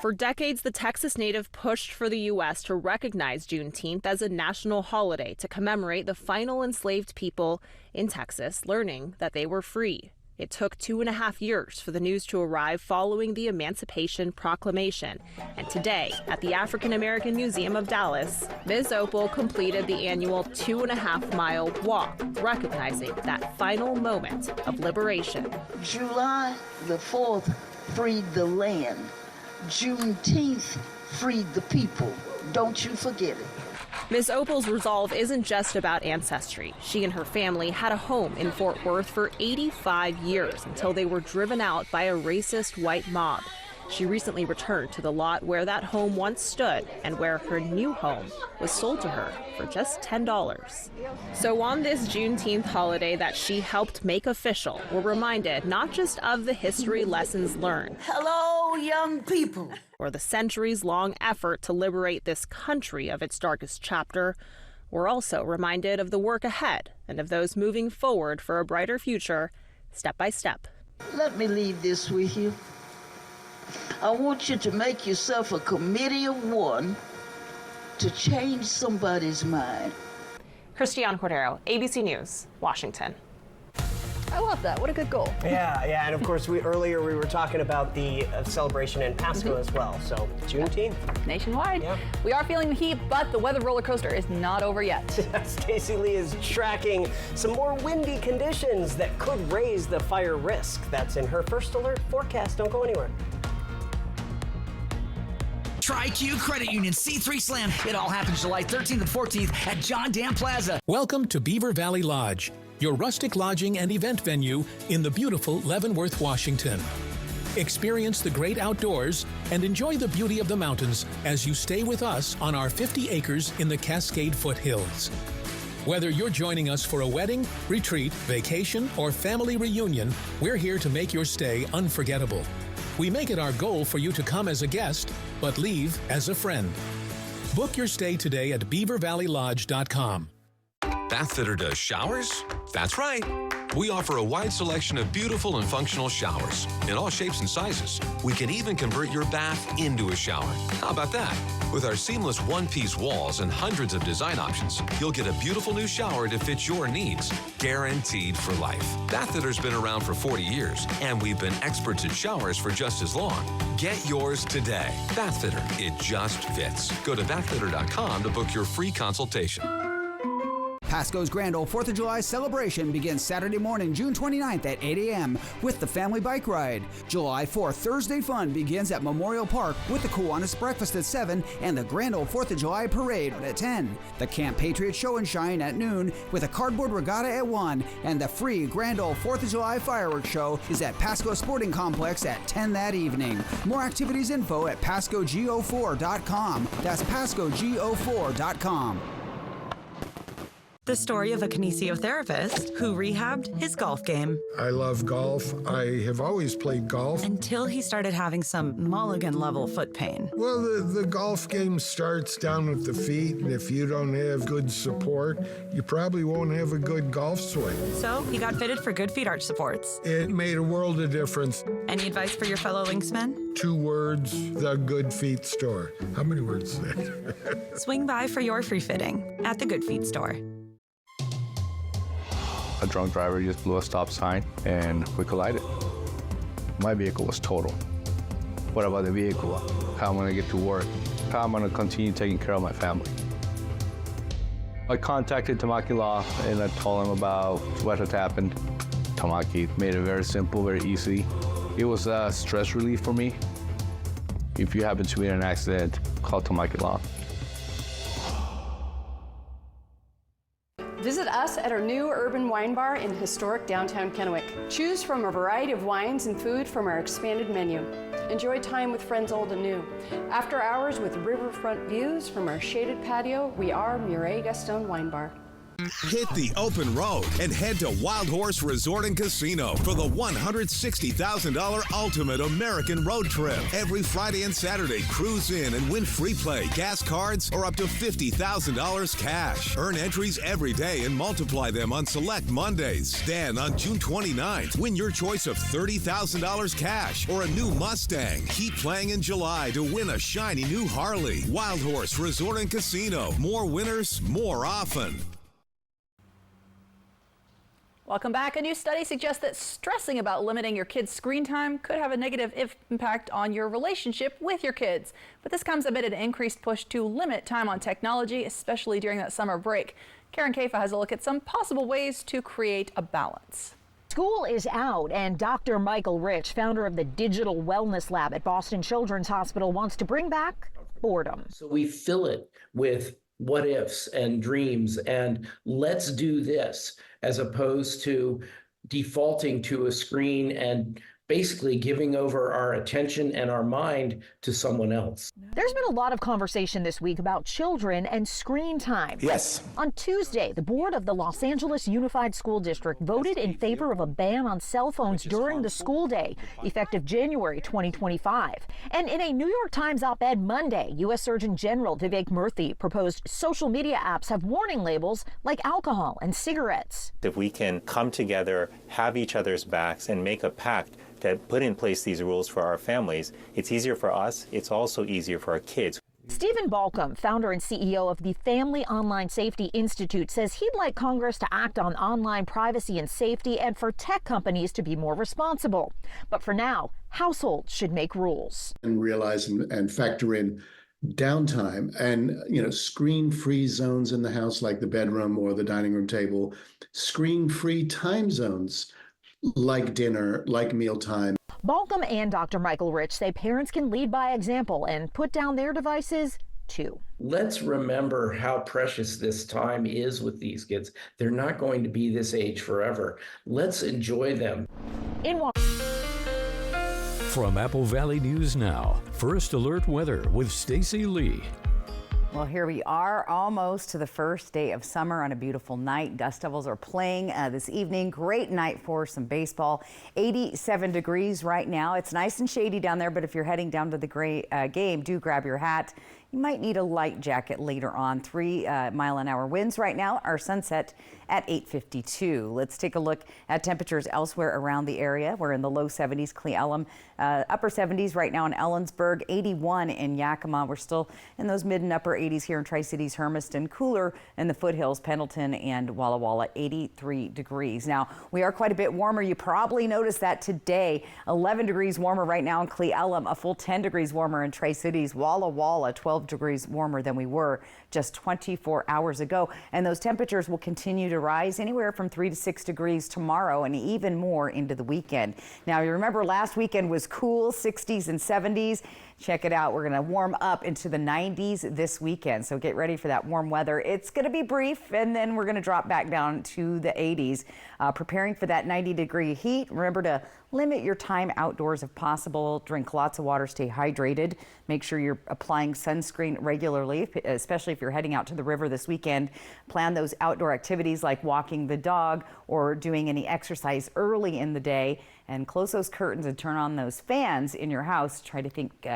For decades, the Texas native pushed for the U.S. to recognize Juneteenth as a national holiday to commemorate the final enslaved people in Texas learning that they were free. It took 2.5 years for the news to arrive following the Emancipation Proclamation. And today, at the African American Museum of Dallas, Ms. Opal completed the annual 2.5-mile walk, recognizing that final moment of liberation. July the 4th freed the land. Juneteenth freed the people. Don't you forget it. Miss Opal's resolve isn't just about ancestry. She and her family had a home in Fort Worth for 85 years until they were driven out by a racist white mob. She recently returned to the lot where that home once stood and where her new home was sold to her for just $10. So on this Juneteenth holiday that she helped make official, we're reminded not just of the history lessons learned. Hello, young people. Or the centuries-long effort to liberate this country of its darkest chapter. We're also reminded of the work ahead and of those moving forward for a brighter future, step by step. Let me leave this with you. I want you to make yourself a committee of one to change somebody's mind. Christiane Cordero, ABC News, Washington. I love that. What a good goal. Yeah, and of course, earlier we were talking about the celebration in Pasco as well. So Juneteenth. Nationwide. Yeah. We are feeling the heat, but the weather roller coaster is not over yet. Stacey Lee is tracking some more windy conditions that could raise the fire risk. That's in her first alert forecast. Don't go anywhere. Tri-Q Credit Union C3 Slam. It all happens July 13th and 14th at John Dam Plaza. Welcome to Beaver Valley Lodge, your rustic lodging and event venue in the beautiful Leavenworth, Washington. Experience the great outdoors and enjoy the beauty of the mountains as you stay with us on our 50 acres in the Cascade Foothills. Whether you're joining us for a wedding, retreat, vacation, or family reunion, we're here to make your stay unforgettable. We make it our goal for you to come as a guest, but leave as a friend. Book your stay today at beavervalleylodge.com. Bathfitter does showers? That's right. We offer a wide selection of beautiful and functional showers in all shapes and sizes. We can even convert your bath into a shower. How about that? With our seamless one-piece walls and hundreds of design options, you'll get a beautiful new shower to fit your needs, guaranteed for life. Bathfitter's been around for 40 years, and we've been experts at showers for just as long. Get yours today. Bathfitter, it just fits. Go to bathfitter.com to book your free consultation. Pasco's Grand Ole 4th of July celebration begins Saturday morning, June 29th at 8 a.m. with the Family Bike Ride. July 4th, Thursday fun begins at Memorial Park with the Kiwanis Breakfast at 7 and the Grand Ole 4th of July Parade at 10. The Camp Patriot Show and Shine at noon with a cardboard regatta at 1, and the free Grand Ole 4th of July fireworks show is at Pasco Sporting Complex at 10 that evening. More activities info at PascoGO4.com. That's PascoGO4.com. The story of a kinesiotherapist who rehabbed his golf game. I love golf. I have always played golf. Until he started having some mulligan-level foot pain. Well, the golf game starts down at the feet, and if you don't have good support, you probably won't have a good golf swing. So he got fitted for Good Feet arch supports. It made a world of difference. Any advice for your fellow linksmen? 2 words, the Good Feet store. How many words is that? Swing by for your free fitting at the Good Feet store. A drunk driver just blew a stop sign and we collided. My vehicle was total. What about the vehicle? How am I gonna get to work? How am I gonna continue taking care of my family? I contacted Tamaki Law and I told them about what had happened. Tamaki made it very simple, very easy. It was a stress relief for me. If you happen to be in an accident, call Tamaki Law. Visit us at our new urban wine bar in historic downtown Kennewick. Choose from a variety of wines and food from our expanded menu. Enjoy time with friends old and new. After hours with riverfront views from our shaded patio, we are Murray Gaston Wine Bar. Hit the open road and head to Wild Horse Resort and Casino for the $160,000 Ultimate American Road Trip. Every Friday and Saturday, cruise in and win free play, gas cards, or up to $50,000 cash. Earn entries every day and multiply them on select Mondays. Then on June 29th, win your choice of $30,000 cash or a new Mustang. Keep playing in July to win a shiny new Harley. Wild Horse Resort and Casino. More winners, more often. Welcome back. A new study suggests that stressing about limiting your kids' screen time could have a negative impact on your relationship with your kids. But this comes amid an increased push to limit time on technology, especially during that summer break. Karen Kafa has a look at some possible ways to create a balance. School is out, and Dr. Michael Rich, founder of the Digital Wellness Lab at Boston Children's Hospital, wants to bring back boredom. So we fill it with what ifs and dreams and let's do this, as opposed to defaulting to a screen and basically giving over our attention and our mind to someone else. There's been a lot of conversation this week about children and screen time. Yes. On Tuesday, the board of the Los Angeles Unified School District voted in favor of a ban on cell phones during the school day, effective January 2025. And in a New York Times op-ed Monday, U.S. Surgeon General Vivek Murthy proposed social media apps have warning labels like alcohol and cigarettes. If we can come together, have each other's backs, and make a pact to put in place these rules for our families, it's easier for us. It's also easier for our kids. Stephen Balcom, founder and CEO of the Family Online Safety Institute, says he'd like Congress to act on online privacy and safety and for tech companies to be more responsible. But for now, households should make rules. And realize and factor in downtime and, screen-free zones in the house like the bedroom or the dining room table, screen-free time zones like dinner, like mealtime. Balcom and Dr. Michael Rich say parents can lead by example and put down their devices too. Let's remember how precious this time is with these kids. They're not going to be this age forever. Let's enjoy them. From Apple Valley News Now, First Alert Weather with Stacy Lee. Well, here we are, almost to the first day of summer on a beautiful night. Dust Devils are playing this evening. Great night for some baseball. 87 degrees right now. It's nice and shady down there, but if you're heading down to the game, do grab your hat. You might need a light jacket later on. 3-mile-an-hour winds right now. Our sunset at 8:52. Let's take a look at temperatures elsewhere around the area. We're in the low 70s, Cle Elum, upper 70s right now in Ellensburg, 81 in Yakima. We're still in those mid and upper 80s here in Tri-Cities, Hermiston. Cooler in the foothills, Pendleton and Walla Walla, 83 degrees. Now, we are quite a bit warmer. You probably noticed that today. 11 degrees warmer right now in Cle Elum, a full 10 degrees warmer in Tri-Cities. Walla Walla, 12 degrees warmer than we were just 24 hours ago. And those temperatures will continue to rise anywhere from 3 to 6 degrees tomorrow and even more into the weekend. Now, you remember last weekend was cool, 60s and 70s. Check it out. We're going to warm up into the 90s this weekend. So get ready for that warm weather. It's going to be brief, and then we're going to drop back down to the 80s. Preparing for that 90-degree heat. Remember to limit your time outdoors if possible. Drink lots of water. Stay hydrated. Make sure you're applying sunscreen regularly, especially if you're heading out to the river this weekend. Plan those outdoor activities like walking the dog or doing any exercise early in the day. And close those curtains and turn on those fans in your house. Try to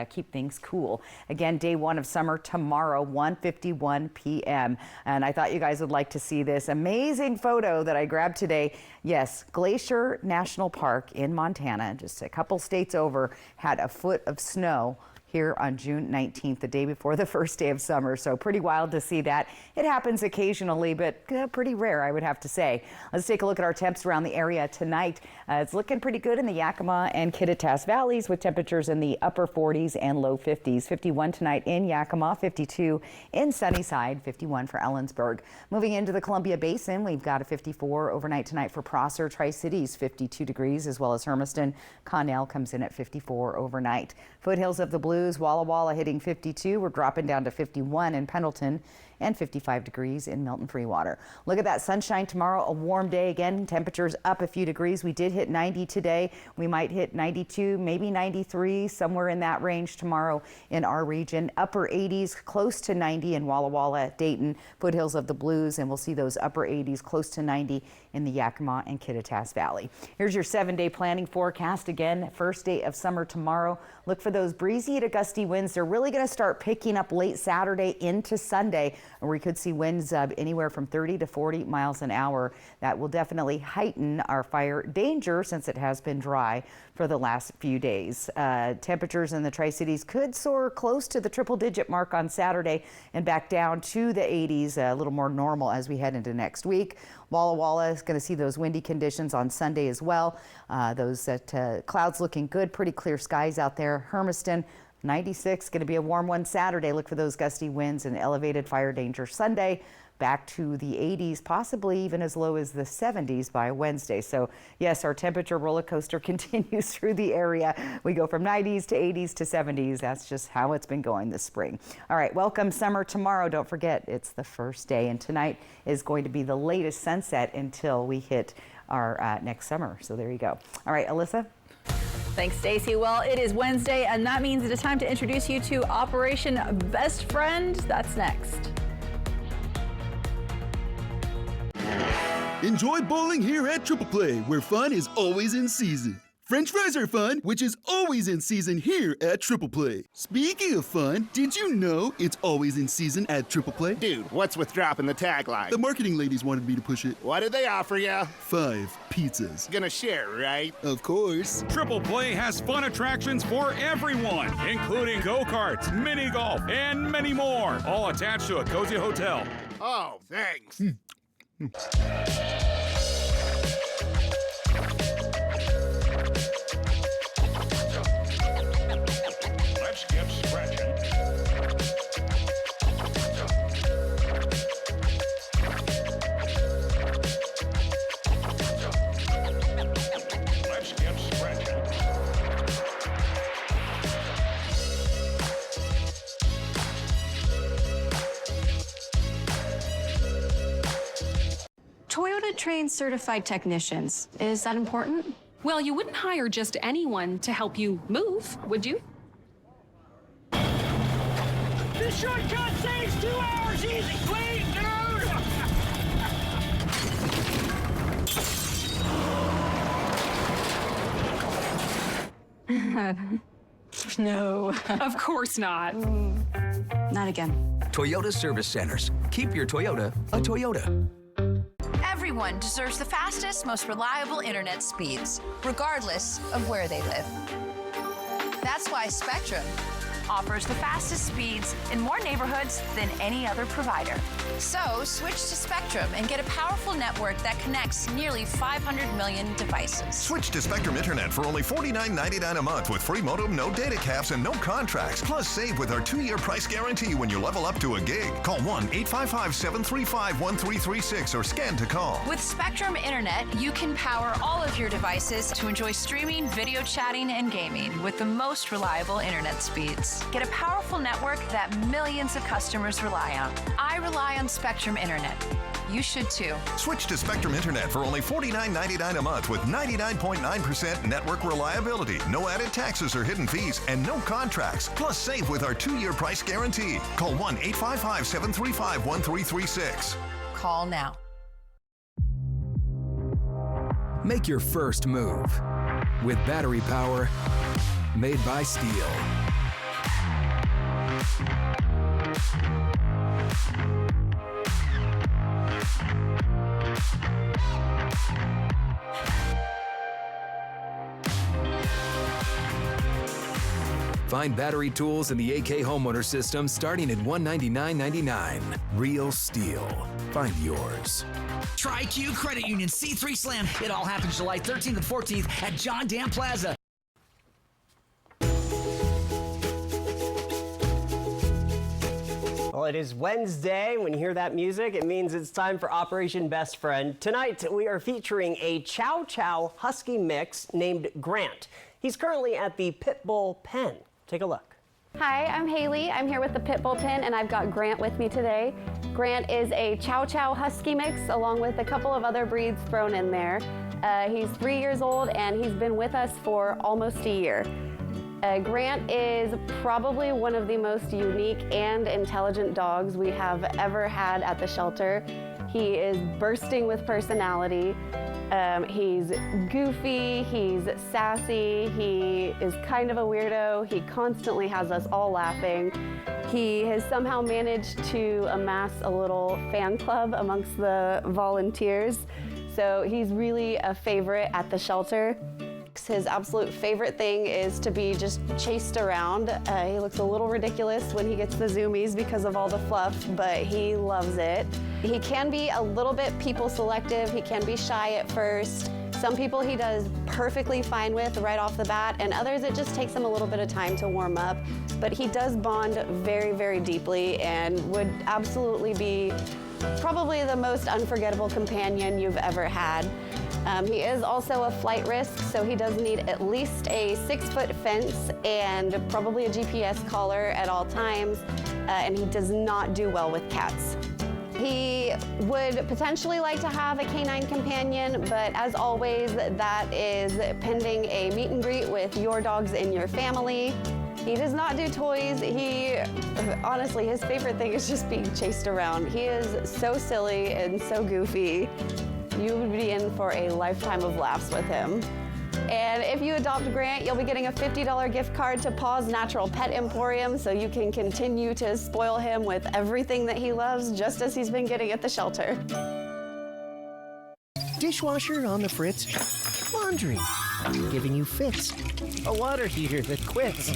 keep things cool. Again, day one of summer tomorrow, 1:51 p.m. And I thought you guys would like to see this amazing photo that I grabbed today. Yes, Glacier National Park in Montana, just a couple states over, had a foot of snow here on June 19th, the day before the first day of summer. So pretty wild to see that. It happens occasionally, but pretty rare, I would have to say. Let's take a look at our temps around the area tonight. It's looking pretty good in the Yakima and Kittitas valleys with temperatures in the upper 40s and low 50s. 51 tonight in Yakima, 52 in Sunnyside, 51 for Ellensburg. Moving into the Columbia Basin, we've got a 54 overnight tonight for Prosser, Tri-Cities, 52 degrees, as well as Hermiston. Connell comes in at 54 overnight. Foothills of the Blues, Walla Walla hitting 52. We're dropping down to 51 in Pendleton and 55 degrees in Milton Freewater. Look at that sunshine tomorrow, a warm day again. Temperatures up a few degrees. We did hit 90 today. We might hit 92, maybe 93, somewhere in that range tomorrow in our region. Upper 80s, close to 90 in Walla Walla, Dayton, Foothills of the Blues, and we'll see those upper 80s close to 90 in the Yakima and Kittitas Valley. Here's your 7-day planning forecast. Again, first day of summer tomorrow. Look for those breezy to gusty winds. They're really going to start picking up late Saturday into Sunday, where we could see winds anywhere from 30 to 40 miles an hour. That will definitely heighten our fire danger since it has been dry for the last few days. Temperatures in the Tri-Cities could soar close to the triple-digit mark on Saturday and back down to the 80s, a little more normal as we head into next week. Walla Walla is going to see those windy conditions on Sunday as well. Those clouds looking good, pretty clear skies out there. Hermiston, 96, going to be a warm one Saturday. Look for those gusty winds and elevated fire danger Sunday. back to the 80s, possibly even as low as the 70s by Wednesday. So yes, our temperature roller coaster continues through the area. We go from 90s to 80s to 70s. That's just how it's been going this spring. All right, welcome summer tomorrow. Don't forget, it's the first day, and tonight is going to be the latest sunset until we hit our next summer. So there you go. All right, Alyssa. Thanks, Stacy. Well, it is Wednesday, and that means it is time to introduce you to Operation Best Friend. That's next. Enjoy bowling here at Triple Play, where fun is always in season. French fries are fun, which is always in season here at Triple Play. Speaking of fun, did you know it's always in season at Triple Play? Dude, what's with dropping the tagline? The marketing ladies wanted me to push it. What did they offer you? 5 pizzas. Gonna share, right? Of course. Triple Play has fun attractions for everyone, including go-karts, mini golf, and many more, all attached to a cozy hotel. Oh, thanks. Let's get scratching. Let's get scratching. Toyota trains certified technicians. Is that important? Well, you wouldn't hire just anyone to help you move, would you? This shortcut saves 2 hours easy, please, dude! No. Of course not. Not again. Toyota Service Centers. Keep your Toyota a Toyota. Everyone deserves the fastest, most reliable internet speeds, regardless of where they live. That's why Spectrum offers the fastest speeds in more neighborhoods than any other provider. So switch to Spectrum and get a powerful network that connects nearly 500 million devices. Switch to Spectrum Internet for only $49.99 a month with free modem, no data caps, and no contracts. Plus, save with our 2-year price guarantee when you level up to a gig. Call 1-855-735-1336 or scan to call. With Spectrum Internet, you can power all of your devices to enjoy streaming, video chatting, and gaming with the most reliable internet speeds. Get a powerful network that millions of customers rely on. I rely on Spectrum Internet. You should too. Switch to Spectrum Internet for only $49.99 a month with 99.9% network reliability, no added taxes or hidden fees, and no contracts. Plus, save with our 2-year price guarantee. Call 1-855-735-1336. Call now. Make your first move with battery power made by Steel. Find battery tools in the AK homeowner system starting at $199.99. Real Steel. Find yours. Tri-Q Credit Union C3 Slam. It all happens July 13th and 14th at John Dam Plaza. Well, it is Wednesday. When you hear that music, it means it's time for Operation Best Friend. Tonight, we are featuring a Chow Chow Husky mix named Grant. He's currently at the Pitbull Pen. Take a look. Hi, I'm Haley. I'm here with the Pitbull Pen, and I've got Grant with me today. Grant is a Chow Chow Husky mix, along with a couple of other breeds thrown in there. He's 3 years old, and he's been with us for almost a year. Grant is probably one of the most unique and intelligent dogs we have ever had at the shelter. He is bursting with personality. He's goofy, he's sassy, he is kind of a weirdo. He constantly has us all laughing. He has somehow managed to amass a little fan club amongst the volunteers. So he's really a favorite at the shelter. His absolute favorite thing is to be just chased around. He looks a little ridiculous when he gets the zoomies because of all the fluff, but he loves it. He can be a little bit people selective. He can be shy at first. Some people he does perfectly fine with right off the bat, and others it just takes him a little bit of time to warm up. But he does bond very, very deeply and would absolutely be probably the most unforgettable companion you've ever had. He is also a flight risk, so he does need at least a 6-foot fence and probably a GPS collar at all times, and he does not do well with cats. He would potentially like to have a canine companion, but as always, that is pending a meet and greet with your dogs in your family. He does not do toys. Honestly, his favorite thing is just being chased around. He is so silly and so goofy. You would be in for a lifetime of laughs with him. And if you adopt Grant, you'll be getting a $50 gift card to Paws Natural Pet Emporium, so you can continue to spoil him with everything that he loves, just as he's been getting at the shelter. Dishwasher on the fritz. Laundry giving you fits. A water heater that quits.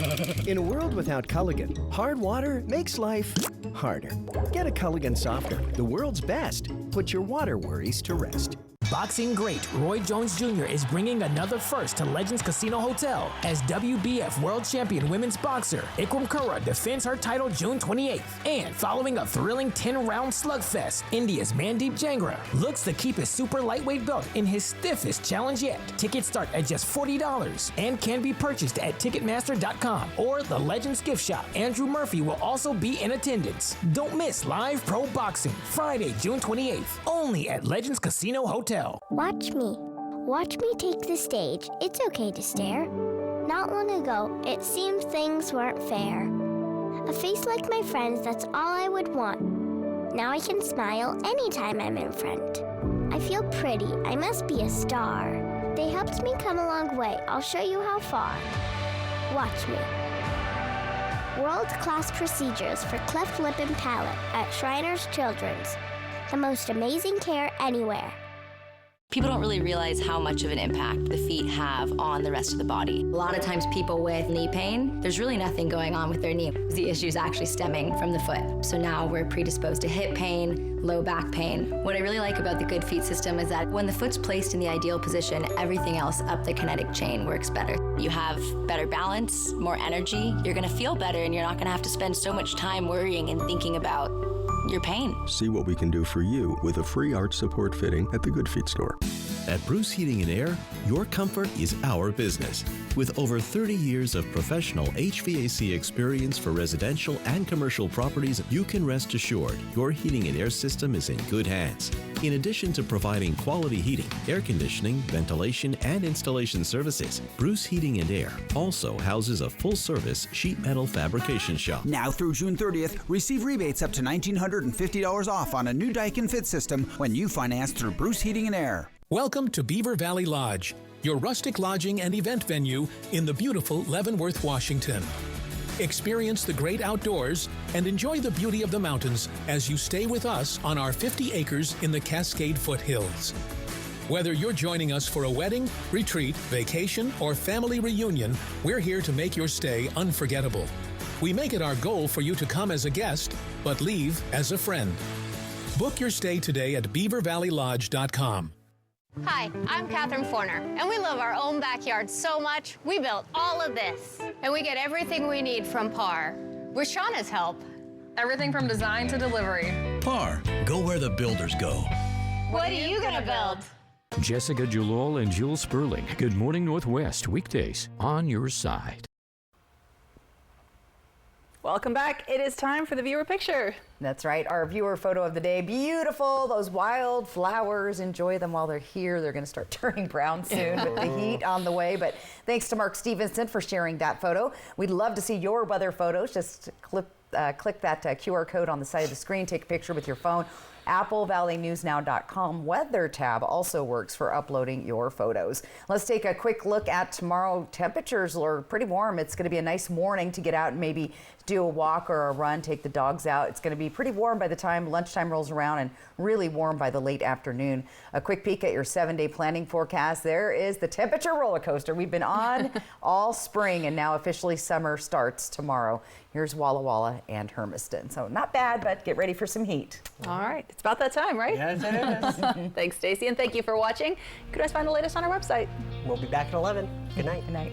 In a world without Culligan, hard water makes life harder. Get a Culligan softener, the world's best. Put your water worries to rest. Boxing great Roy Jones Jr. is bringing another first to Legends Casino Hotel as WBF World Champion women's boxer Ikram Kura defends her title June 28th. And following a thrilling 10-round slugfest, India's Mandeep Jangra looks to keep his super lightweight belt in his stiffest challenge yet. Tickets start at just $40 and can be purchased at Ticketmaster.com or the Legends Gift Shop. Andrew Murphy will also be in attendance. Don't miss live pro boxing Friday, June 28th, only at Legends Casino Hotel. Watch me. Watch me take the stage. It's okay to stare. Not long ago, it seemed things weren't fair. A face like my friend's, that's all I would want. Now I can smile anytime I'm in front. I feel pretty. I must be a star. They helped me come a long way. I'll show you how far. Watch me. World-class procedures for cleft lip and palate at Shriners Children's. The most amazing care anywhere. People don't really realize how much of an impact the feet have on the rest of the body. A lot of times people with knee pain, there's really nothing going on with their knee. The issue is actually stemming from the foot. So now we're predisposed to hip pain, low back pain. What I really like about the Good Feet system is that when the foot's placed in the ideal position, everything else up the kinetic chain works better. You have better balance, more energy, you're gonna feel better, and you're not gonna have to spend so much time worrying and thinking about your pain. See what we can do for you with a free arch support fitting at the Good Feet store. At Bruce Heating and Air, your comfort is our business. With over 30 years of professional HVAC experience for residential and commercial properties, you can rest assured your heating and air system is in good hands. In addition to providing quality heating, air conditioning, ventilation, and installation services, Bruce Heating and Air also houses a full-service sheet metal fabrication shop. Now through June 30th, receive rebates up to $1,950 off on a new Daikin Fit system when you finance through Bruce Heating and Air. Welcome to Beaver Valley Lodge, your rustic lodging and event venue in the beautiful Leavenworth, Washington. Experience the great outdoors and enjoy the beauty of the mountains as you stay with us on our 50 acres in the Cascade Foothills. Whether you're joining us for a wedding, retreat, vacation, or family reunion, we're here to make your stay unforgettable. We make it our goal for you to come as a guest, but leave as a friend. Book your stay today at beavervalleylodge.com. Hi, I'm Catherine Forner, and we love our own backyard so much, we built all of this. And we get everything we need from PAR. With Shauna's help. Everything from design to delivery. PAR, go where the builders go. What are you gonna build? Jessica Julol and Jules Sperling. Good Morning Northwest, weekdays on your side. Welcome back. It is time for the viewer picture. That's right. Our viewer photo of the day. Beautiful. Those wild flowers. Enjoy them while they're here. They're going to start turning brown soon with the heat on the way. But thanks to Mark Stevenson for sharing that photo. We'd love to see your weather photos. Just click that QR code on the side of the screen. Take a picture with your phone. AppleValleyNewsNow.com weather tab also works for uploading your photos. Let's take a quick look at tomorrow. Temperatures are pretty warm. It's going to be a nice morning to get out and maybe do a walk or a run, take the dogs out. It's going to be pretty warm by the time lunchtime rolls around and really warm by the late afternoon. A quick peek at your 7-day planning forecast. There is the temperature roller coaster we've been on all spring, and now officially summer starts tomorrow. Here's Walla Walla and Hermiston. So not bad, but get ready for some heat. All right. It's about that time, right? Yes, it is. Thanks, Stacey, and thank you for watching. You can always find the latest on our website. We'll be back at 11. Good night. Good night.